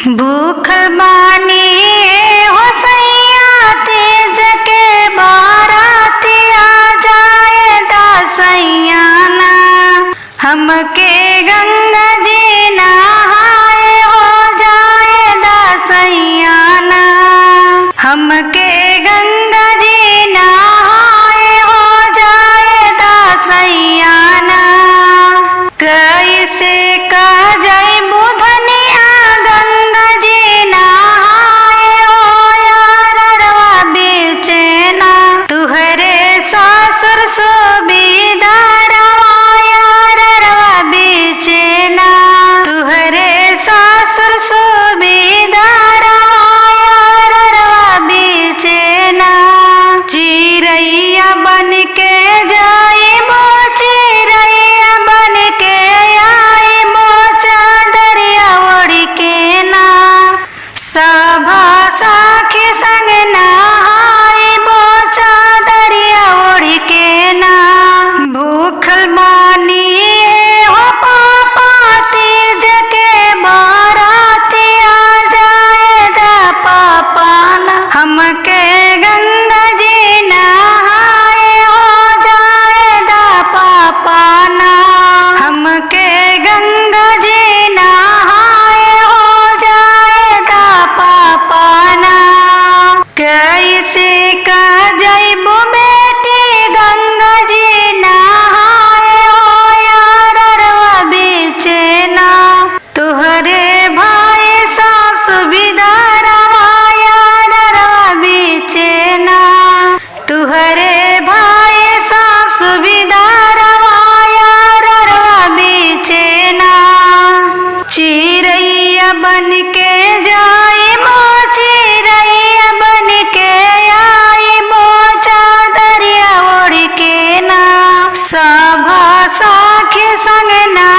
भूखल बानी हो सैया तेज के बाराती आ जाए दासैया ना हमके गंगा जी नहाए हो जाए दासैया ना हमके गंगा जी नहाए हो जाए दासैया ना कैसे का जय बुधनिया गंगा जी नहाए हो यार रवा बेचैना तुहरे सासुर सुबेदारवा यार रवा बेचैना तुहरे सासुर सुबेदारवा यार रवा बेचैना चिरैया बन के जाए बो चिरैया बन के आए बो चादरिया ओढ़ के ना सभा साखी संग नहाए बो चादरिया ओढ़ के ना भूखल बानी हो पापा तीज के बाराती आ जाए दा पापा ना हमके गंगा जी नहाए हो जाए दा पापा ना हमके गंगा जी नहाए हो जाए दा पापा ना कैसे का जइबो बेटी गंगा जी नहाए हो यार रवा बेचैना तुहरे भाई सब सुविधा रवा यार रवा बेचैना तुहरे भाई सब सुविधा रवा यार रवा बेचैना चिरैया बन के जाए मो चिरैया बन के आए मो चादरिया ओढ़ के ना सभा साखी संग ना